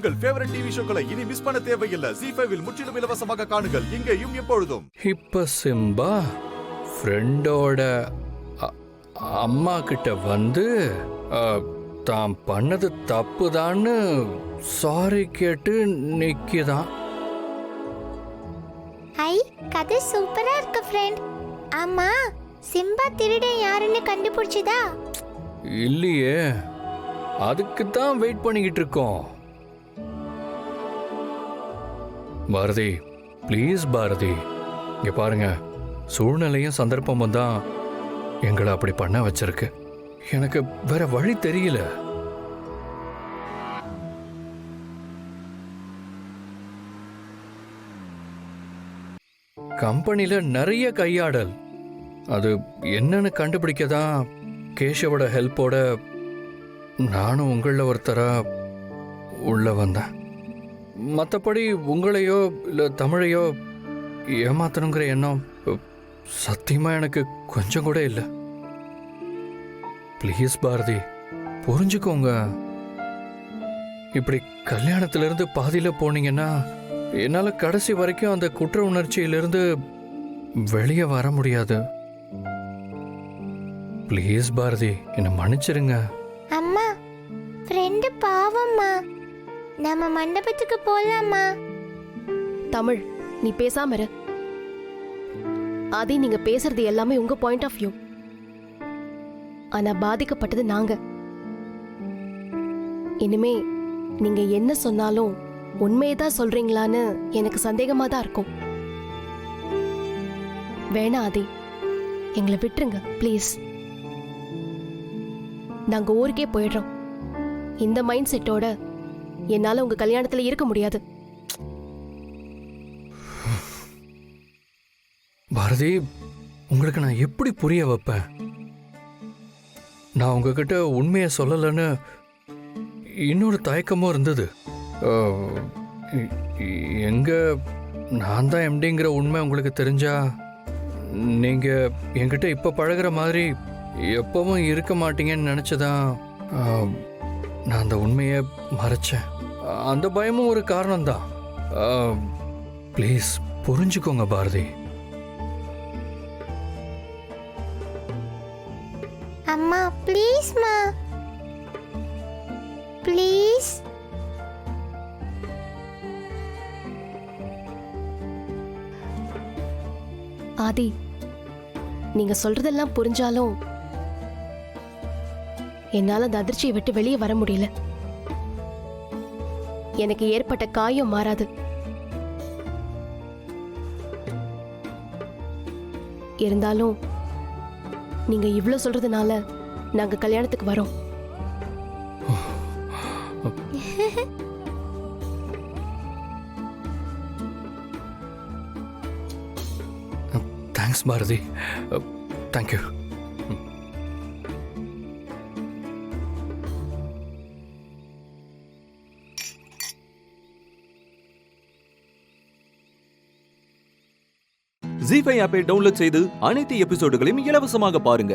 உங்கள் favourite TV ஷோக்களை இனி miss பண்ண தேவையில்லை. ZEE5 இல் முற்றிலும் இலவசமாக காணுங்கள். இங்கேயும் எப்பொழுதும். இப்ப சிம்பா ஃப்ரெண்டோட அம்மா கிட்ட வந்து தான் பண்ணது தப்புதான்னு சாரி கேட்டு நிக்கிதான். ஐ, கதை சூப்பரா இருக்கு ஃப்ரெண்ட். ஆமா, சிம்பா திருடன் யாருன்னு கண்டுபிடிச்சதா? இல்லையே, அதுக்கு தான் வெயிட் பண்ணிக்கிட்டு இருக்கோம். பாரதி, ப்ளீஸ் பாரதி, இங்க பாருங்க, சூழ்நிலையும் சந்தர்ப்பமும் தான் எங்களை அப்படி பண்ண வச்சிருக்கு. எனக்கு வேற வழி தெரியல. கம்பெனில நிறைய கையாடல், அது என்னன்னு கண்டுபிடிக்கதான் கேஷவோட ஹெல்ப்போட நானும் உங்கள ஒருத்தரா உள்ள வந்தேன். மற்றபடி உங்களையோ இல்லை தமிழையோ ஏமாத்தணுங்கிற எண்ணம் சத்தியமா எனக்கு கொஞ்சம் கூட இல்லை. ப்ளீஸ் பாரதி, புரிஞ்சுக்கோங்க. இப்படி கல்யாணத்திலிருந்து பாதியில போனீங்கன்னா என்னால் கடைசி வரைக்கும் அந்த குற்ற உணர்ச்சியிலிருந்து வெளியே வர முடியாது. ப்ளீஸ் பாரதி, என்னை மன்னிச்சிருங்க. அம்மா, ஃப்ரெண்டு பாவம்மா. நம்ம மண்டபத்துக்கு போலாமா? தமிழ், நீ பேசாம இரு. ஆதி, நீங்க பேசுறது எல்லாமே உங்க பாயிண்ட் ஆஃப் வியூ. ஆனா பாதிக்கப்பட்டது நாங்க. இனிமே நீங்க என்ன சொன்னாலும் உண்மையதான் சொல்றீங்களான்னு எனக்கு சந்தேகமா தான் இருக்கும். வேணா ஆதி, எங்களை விட்டுருங்க ப்ளீஸ். நாங்க ஊருக்கே போயிடுறோம். இந்த மைண்ட் செட்டோட என்னால உங்க கல்யாணத்துல இருக்க முடியாது. பாரதி, உங்களுக்கு நான் எப்படி புரிய வைப்பேன்? நான் உங்ககிட்ட உண்மையை சொல்லலைன்னு இன்னொரு தயக்கமும் இருந்தது. எங்க நான் தான் எம்டிங்கிற உண்மை உங்களுக்கு தெரிஞ்சா நீங்க என்கிட்ட இப்ப பழகுற மாதிரி எப்பவும் இருக்க மாட்டீங்கன்னு நினைச்சதான் நான் அந்த உண்மையை மறைச்சேன். அந்த பயமும் ஒரு காரணம்தான். ப்ளீஸ் புரிஞ்சுக்கோங்க பாரதி. அம்மா ப்ளீஸ்மா, ப்ளீஸ். ஆதி, நீங்க சொல்றதெல்லாம் புரிஞ்சாலும் என்னால அந்த அதிர்ச்சியை விட்டு வெளியே வர முடியல. எனக்கு ஏற்பட்ட காயம் மாறாது. இருந்தாலும் நீங்க இவ்ளோ சொல்றதுனால நாங்க கல்யாணத்துக்கு வரோம். Thanks Bharathi, thank you. ZEE5 ஆப்பை டவுன்லோட் செய்து அனைத்து எபிசோடுகளையும் இலவசமாக பாருங்க.